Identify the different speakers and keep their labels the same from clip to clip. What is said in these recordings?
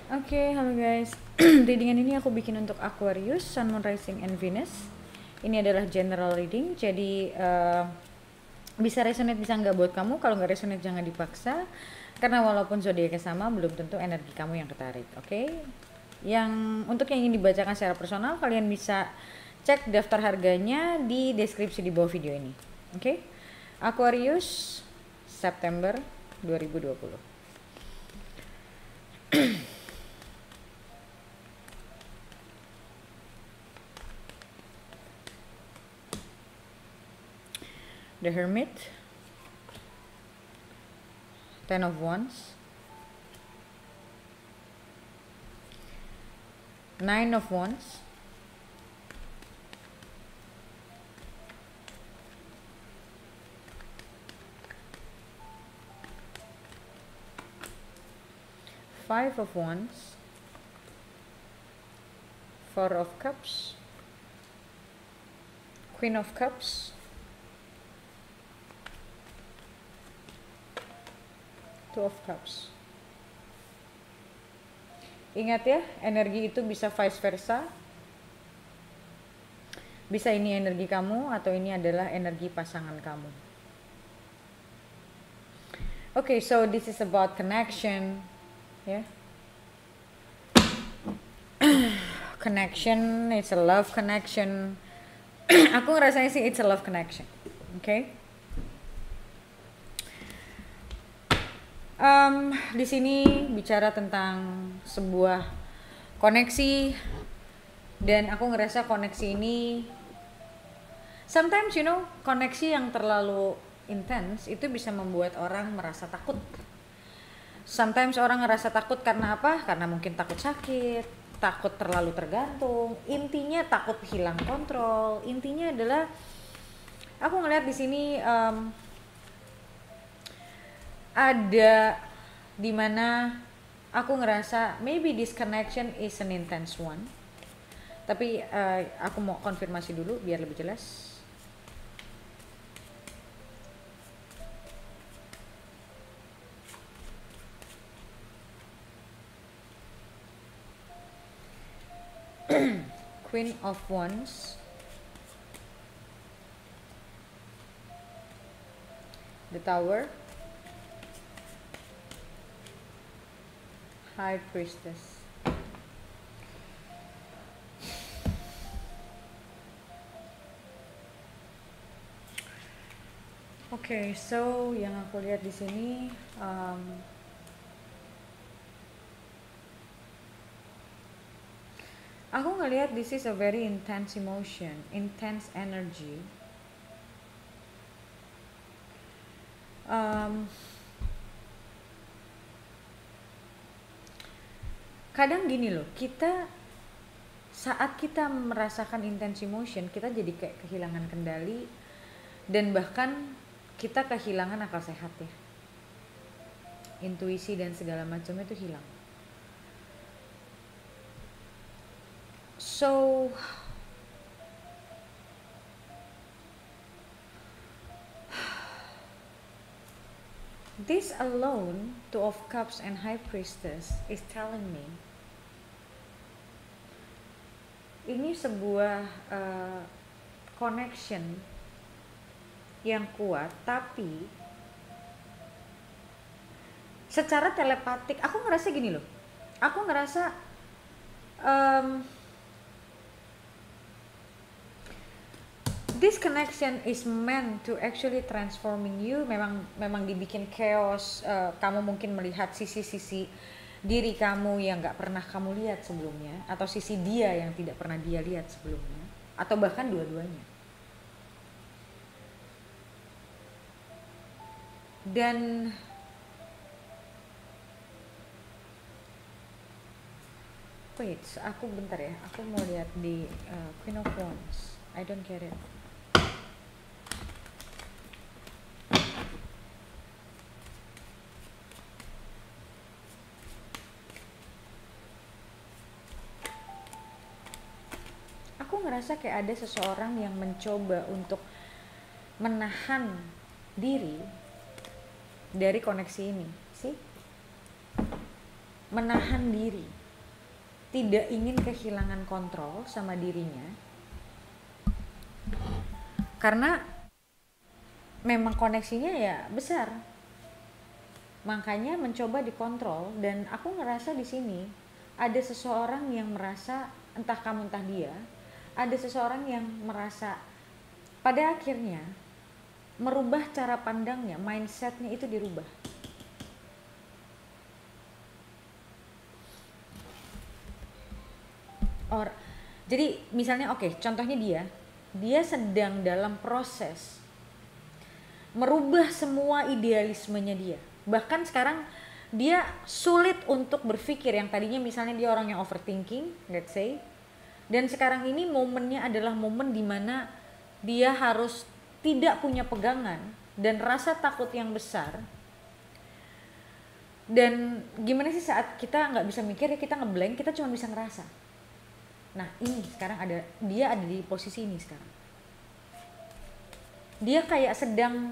Speaker 1: Oke, halo guys. Readingan ini aku bikin untuk Aquarius, Sun, Moon, Rising, and Venus. Ini adalah general reading, jadi bisa resonate bisa nggak buat kamu. Kalau nggak resonate jangan dipaksa, karena walaupun zodiaknya sama, belum tentu energi kamu yang ketarik. Oke? Yang untuk yang ingin dibacakan secara personal, kalian bisa cek daftar harganya di deskripsi di bawah video ini. Oke? Aquarius, September 2020. The Hermit, Ten of Wands, Nine of Wands, Five of Wands, Four of Cups, Queen of Cups, Two of Cups. Ingat ya, energi itu bisa vice versa. Bisa ini energi kamu atau ini adalah energi pasangan kamu. Okay, so this is about connection. Yeah. Connection, it's a love connection. Aku ngerasanya sih it's a love connection. Okay. Di sini bicara tentang sebuah koneksi, dan aku ngerasa koneksi ini sometimes koneksi yang terlalu intens itu bisa membuat orang merasa takut. Sometimes orang ngerasa takut karena apa? Karena mungkin takut sakit, takut terlalu tergantung, intinya takut hilang kontrol. Intinya adalah aku ngeliat di sini ada dimana aku ngerasa maybe this connection is an intense one, tapi aku mau konfirmasi dulu biar lebih jelas. Queen of Wands, the Tower, High Priestess. Okay, so yang aku lihat di sini aku ngelihat this is a very intense emotion, intense energy. Kadang gini loh, kita saat kita merasakan intense emotion, kita jadi kayak kehilangan kendali, dan bahkan kita kehilangan akal sehat ya. Intuisi dan segala macamnya itu hilang. So this alone, Two of Cups and High Priestess is telling me ini sebuah connection yang kuat, tapi secara telepatik aku ngerasa gini loh. Aku ngerasa this connection is meant to actually transforming you. Memang dibikin chaos. Kamu mungkin melihat sisi-sisi diri kamu yang gak pernah kamu lihat sebelumnya, atau sisi dia yang tidak pernah dia lihat sebelumnya, atau bahkan dua-duanya. Dan wait, aku bentar ya, aku mau lihat di Queen of Wands. I don't get it. Aku ngerasa kayak ada seseorang yang mencoba untuk menahan diri dari koneksi ini sih, menahan diri. tidak ingin kehilangan kontrol sama dirinya, karena memang koneksinya ya besar, makanya mencoba dikontrol. Dan aku ngerasa di sini ada seseorang yang merasa, entah kamu entah dia, ada seseorang yang merasa pada akhirnya merubah cara pandangnya, mindsetnya itu dirubah. Jadi misalnya contohnya dia sedang dalam proses merubah semua idealismenya dia. Bahkan sekarang dia sulit untuk berpikir, yang tadinya misalnya dia orang yang overthinking, let's say, dan sekarang ini momennya adalah momen dimana dia harus tidak punya pegangan dan rasa takut yang besar. Dan gimana sih saat kita nggak bisa mikir, ya kita ngeblank, kita cuma bisa ngerasa. Nah ini sekarang dia ada di posisi ini sekarang. Dia kayak sedang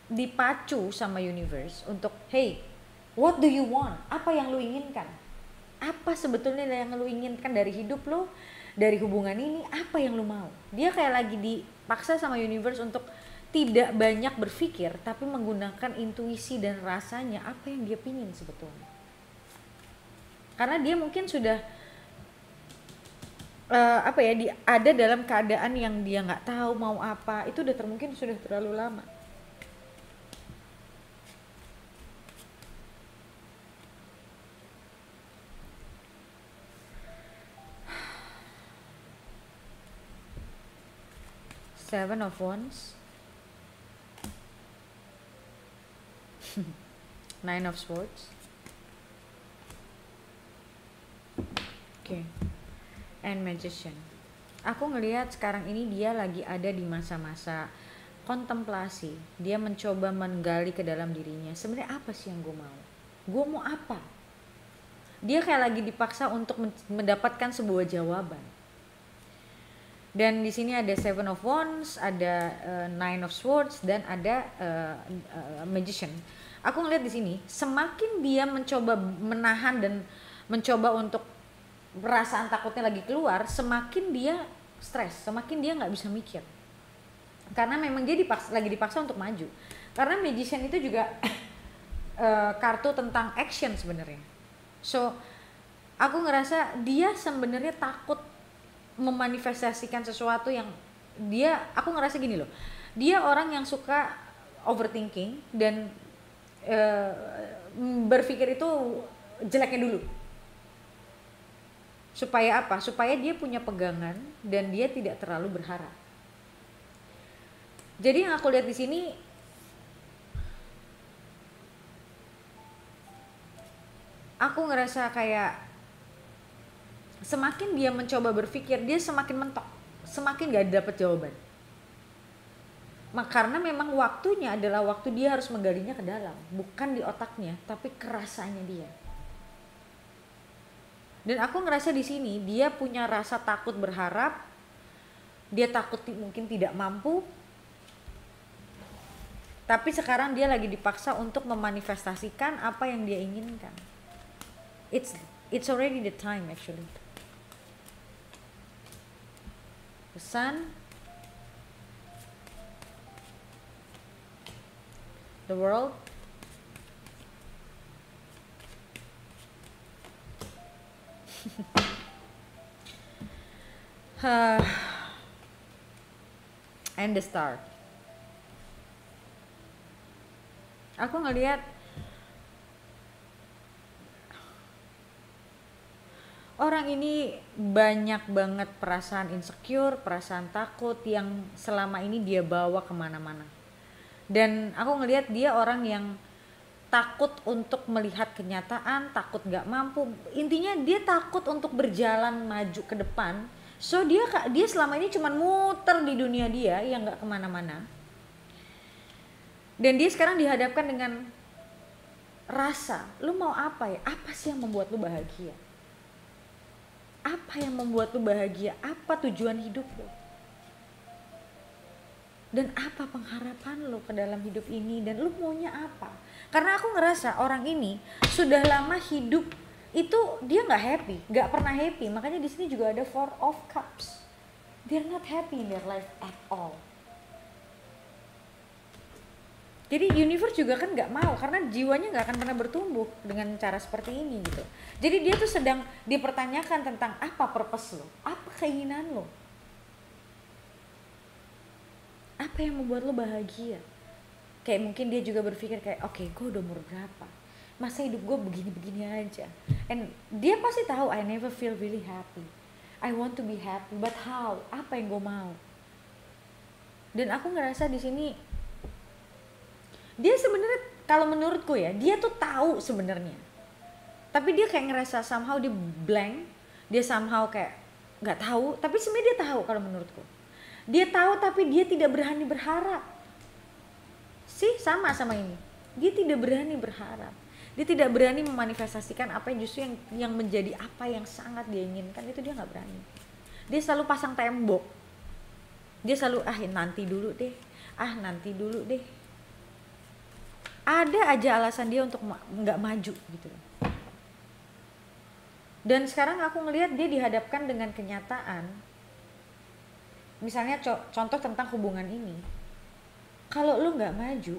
Speaker 1: dipacu sama universe untuk, hey, what do you want? Apa yang lu inginkan? Apa sebetulnya yang lu inginkan dari hidup lu, dari hubungan ini? Apa yang lu mau? Dia kayak lagi dipaksa sama universe untuk tidak banyak berpikir, tapi menggunakan intuisi dan rasanya apa yang dia pingin sebetulnya. Karena dia mungkin sudah ada dalam keadaan yang dia nggak tahu mau apa. Itu mungkin sudah terlalu lama. Seven of Wands, Nine of Swords, and Magician. Aku ngelihat sekarang ini dia lagi ada di masa-masa kontemplasi. Dia mencoba menggali ke dalam dirinya, sebenarnya apa sih yang gue mau? Gue mau apa? Dia kayak lagi dipaksa untuk mendapatkan sebuah jawaban. Dan di sini ada Seven of Wands, ada Nine of Swords, dan ada Magician. Aku ngelihat di sini semakin dia mencoba menahan dan mencoba untuk perasaan takutnya lagi keluar, semakin dia stres, semakin dia nggak bisa mikir. Karena memang dia lagi dipaksa untuk maju. Karena Magician itu juga kartu tentang action sebenarnya. So aku ngerasa dia sebenarnya takut memanifestasikan sesuatu yang aku ngerasa gini loh, dia orang yang suka overthinking dan berpikir itu jeleknya dulu. Supaya apa? Supaya dia punya pegangan dan dia tidak terlalu berharap. Jadi yang aku lihat di sini, aku ngerasa kayak semakin dia mencoba berpikir, dia semakin mentok, semakin gak dapet jawaban. Karena memang waktunya adalah waktu dia harus menggalinya ke dalam, bukan di otaknya, tapi kerasanya dia. Dan aku ngerasa di sini dia punya rasa takut berharap, dia takut mungkin tidak mampu, tapi sekarang dia lagi dipaksa untuk memanifestasikan apa yang dia inginkan. It's already the time actually. The Sun, the World, and the Star. Aku ngelihat orang ini banyak banget perasaan insecure, perasaan takut yang selama ini dia bawa kemana-mana. Dan aku ngelihat dia orang yang takut untuk melihat kenyataan, takut gak mampu. Intinya dia takut untuk berjalan maju ke depan. So dia selama ini cuma muter di dunia dia yang gak kemana-mana. Dan dia sekarang dihadapkan dengan rasa, lu mau apa ya? Apa sih yang membuat lu bahagia? Apa yang membuat lu bahagia? Apa tujuan hidup lu? Dan apa pengharapan lu ke dalam hidup ini? Dan lu maunya apa? Karena aku ngerasa orang ini sudah lama hidup itu dia nggak happy, nggak pernah happy. Makanya di sini juga ada Four of Cups. They're not happy in their life at all. Jadi universe juga kan nggak mau, karena jiwanya nggak akan pernah bertumbuh dengan cara seperti ini gitu. Jadi dia tuh sedang dipertanyakan tentang apa purpose lo, apa keinginan lo, apa yang membuat lo bahagia. Kayak mungkin dia juga berpikir kayak, oke, gue udah umur berapa, masa hidup gue begini-begini aja. And dia pasti tahu, I never feel really happy. I want to be happy, but how? Apa yang gue mau? Dan aku ngerasa di sini dia sebenarnya, kalau menurutku ya, dia tuh tahu sebenarnya, tapi dia kayak ngerasa somehow dia blank, dia somehow kayak nggak tahu. Tapi sebenarnya dia tahu. Kalau menurutku dia tahu, tapi dia tidak berani berharap. Sih sama ini, dia tidak berani berharap, dia tidak berani memanifestasikan apa yang justru yang menjadi apa yang sangat dia inginkan. Itu dia nggak berani. Dia selalu pasang tembok, dia selalu nanti dulu deh, nanti dulu deh. Ada aja alasan dia untuk nggak maju gitu. Dan sekarang aku ngelihat dia dihadapkan dengan kenyataan. Misalnya contoh tentang hubungan ini, kalau lu nggak maju,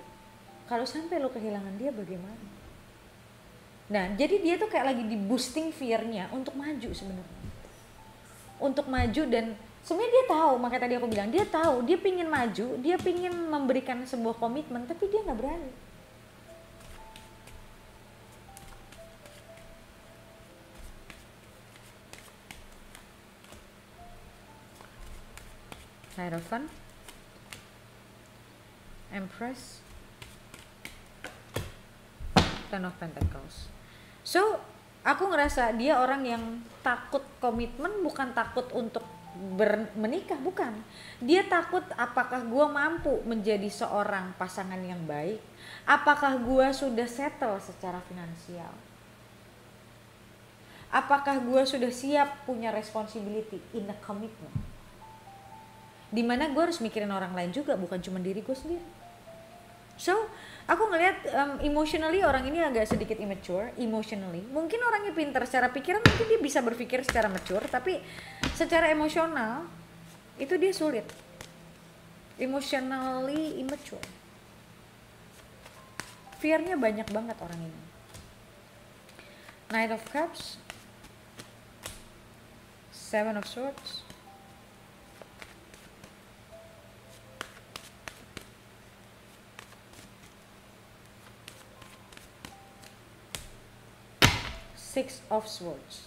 Speaker 1: kalau sampai lu kehilangan dia bagaimana? Nah, jadi dia tuh kayak lagi di boosting fear-nya untuk maju sebenarnya, untuk maju. Dan sebenarnya dia tahu, makanya tadi aku bilang dia tahu, dia pingin maju, dia pingin memberikan sebuah komitmen, tapi dia nggak berani. Hierophant, Empress, Ten of Pentacles. So, aku ngerasa dia orang yang takut komitmen, bukan takut untuk menikah, bukan. Dia takut apakah gue mampu menjadi seorang pasangan yang baik, apakah gue sudah settle secara finansial, apakah gue sudah siap punya responsibility in a commitment, dimana gue harus mikirin orang lain juga, bukan cuma diri gue sendiri. So, aku ngelihat emotionally orang ini agak sedikit immature, emotionally. Mungkin orangnya pintar secara pikiran, mungkin dia bisa berpikir secara mature, tapi secara emosional itu dia sulit. Emotionally immature. Fear-nya banyak banget orang ini. Knight of Cups, Seven of Swords, Six of Swords.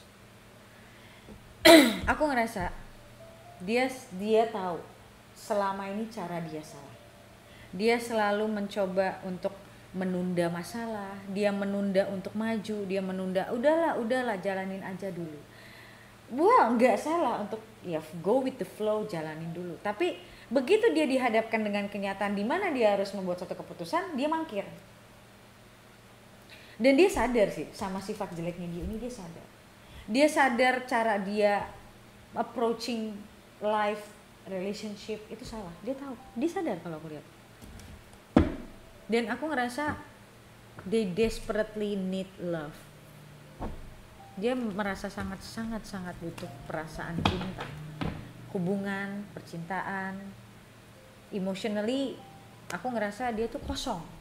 Speaker 1: Aku ngerasa dia tahu selama ini cara dia salah. Dia selalu mencoba untuk menunda masalah, dia menunda untuk maju, dia menunda, udahlah jalanin aja dulu. Wah, nggak salah untuk go with the flow, jalanin dulu. Tapi begitu dia dihadapkan dengan kenyataan di mana dia harus membuat suatu keputusan, dia mangkir. Dan dia sadar sih sama sifat jeleknya dia ini, dia sadar. Dia sadar cara dia approaching life, relationship itu salah. Dia tahu, dia sadar kalau aku lihat. Dan aku ngerasa they desperately need love. Dia merasa sangat butuh perasaan cinta, hubungan, percintaan. Emotionally aku ngerasa dia tuh kosong.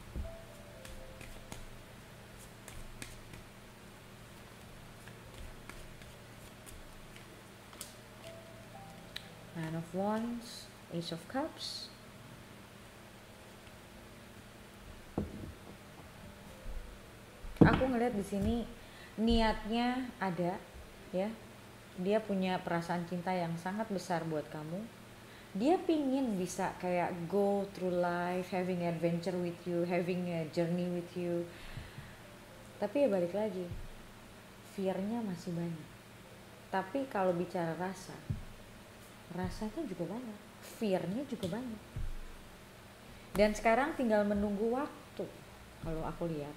Speaker 1: Nine of Wands, Ace of Cups, aku ngeliat di sini niatnya ada, ya. Dia punya perasaan cinta yang sangat besar buat kamu. Dia pingin bisa kayak go through life, having adventure with you, having a journey with you. Tapi ya balik lagi, fear-nya masih banyak. Tapi kalau bicara rasanya juga banyak, fear-nya juga banyak. Dan sekarang tinggal menunggu waktu, kalau aku lihat,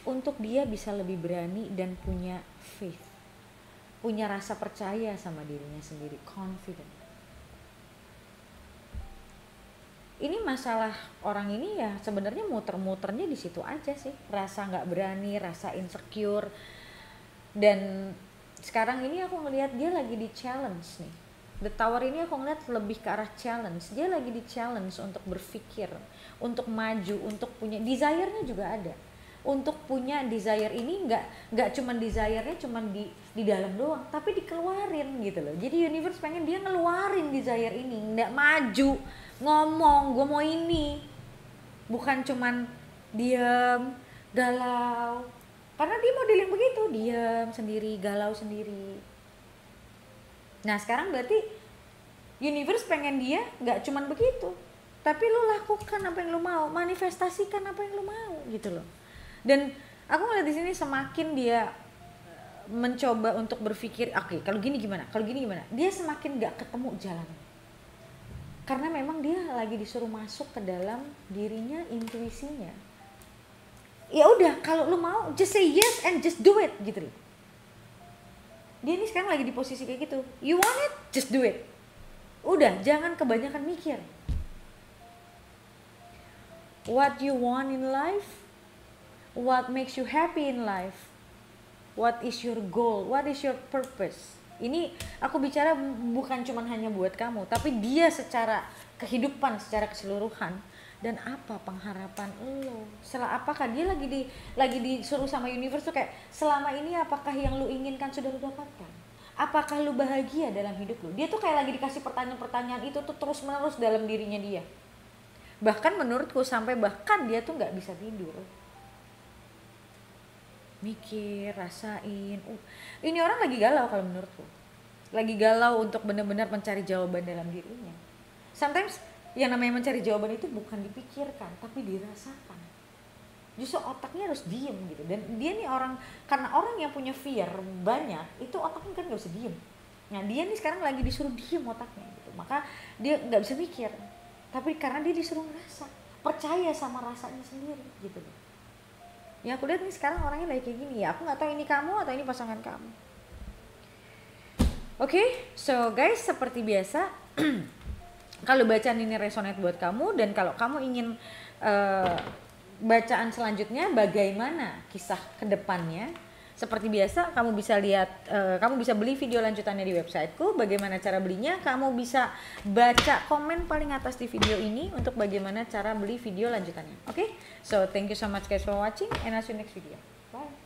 Speaker 1: untuk dia bisa lebih berani dan punya faith, punya rasa percaya sama dirinya sendiri, confident. Ini masalah orang ini ya sebenarnya muter-muternya di situ aja sih, rasa nggak berani, rasa insecure. Dan sekarang ini aku ngelihat dia lagi di challenge nih. The Tower ini aku ngeliat lebih ke arah challenge. Dia lagi di challenge untuk berpikir, untuk maju, untuk punya desire-nya juga ada. Untuk punya desire ini nggak cuman desire-nya cuman di dalam doang, tapi dikeluarin gitu loh. Jadi universe pengen dia ngeluarin desire ini, nggak maju, ngomong gue mau ini. Bukan cuman diam, galau. Karena dia model yang begitu, diam sendiri, galau sendiri. Nah sekarang berarti universe pengen dia nggak cuman begitu, tapi lo lakukan apa yang lo mau, manifestasikan apa yang lo mau gitu loh. Dan aku ngeliat di sini semakin dia mencoba untuk berpikir, oke, kalau gini gimana, kalau gini gimana, dia semakin nggak ketemu jalan. Karena memang dia lagi disuruh masuk ke dalam dirinya, intuisinya. Ya udah, kalau lo mau, just say yes and just do it gitu loh. Dia ini sekarang lagi di posisi kayak gitu. You want it? Just do it. Udah, jangan kebanyakan mikir. What you want in life? What makes you happy in life? What is your goal? What is your purpose? Ini aku bicara bukan cuma hanya buat kamu, tapi dia secara kehidupan, secara keseluruhan. Dan apa pengharapan lo? Apakah dia lagi disuruh sama universe tuh kayak, selama ini apakah yang lo inginkan sudah lo dapatkan? Apakah lo bahagia dalam hidup lo? Dia tuh kayak lagi dikasih pertanyaan-pertanyaan itu tuh terus menerus dalam dirinya dia. Bahkan menurutku sampai bahkan dia tuh nggak bisa tidur. Mikir, rasain. Ini orang lagi galau kalau menurutku. Lagi galau untuk benar-benar mencari jawaban dalam dirinya. Sometimes yang namanya mencari jawaban itu bukan dipikirkan, tapi dirasakan. Justru otaknya harus diem gitu. Dan dia nih orang, karena orang yang punya fear banyak, itu otaknya kan gak bisa diem. Nah dia nih sekarang lagi disuruh diem otaknya gitu. Maka dia gak bisa mikir. Tapi karena dia disuruh ngerasa, percaya sama rasanya sendiri gitu. Ya aku lihat nih sekarang orangnya lagi kayak gini. Ya aku gak tahu ini kamu atau ini pasangan kamu. Oke, so guys, seperti biasa kalau bacaan ini resonate buat kamu, dan kalau kamu ingin bacaan selanjutnya bagaimana kisah kedepannya, seperti biasa kamu bisa lihat, kamu bisa beli video lanjutannya di websiteku. Bagaimana cara belinya? Kamu bisa baca komen paling atas di video ini untuk bagaimana cara beli video lanjutannya. Oke, so thank you so much guys for watching, and I'll see you next video. Bye.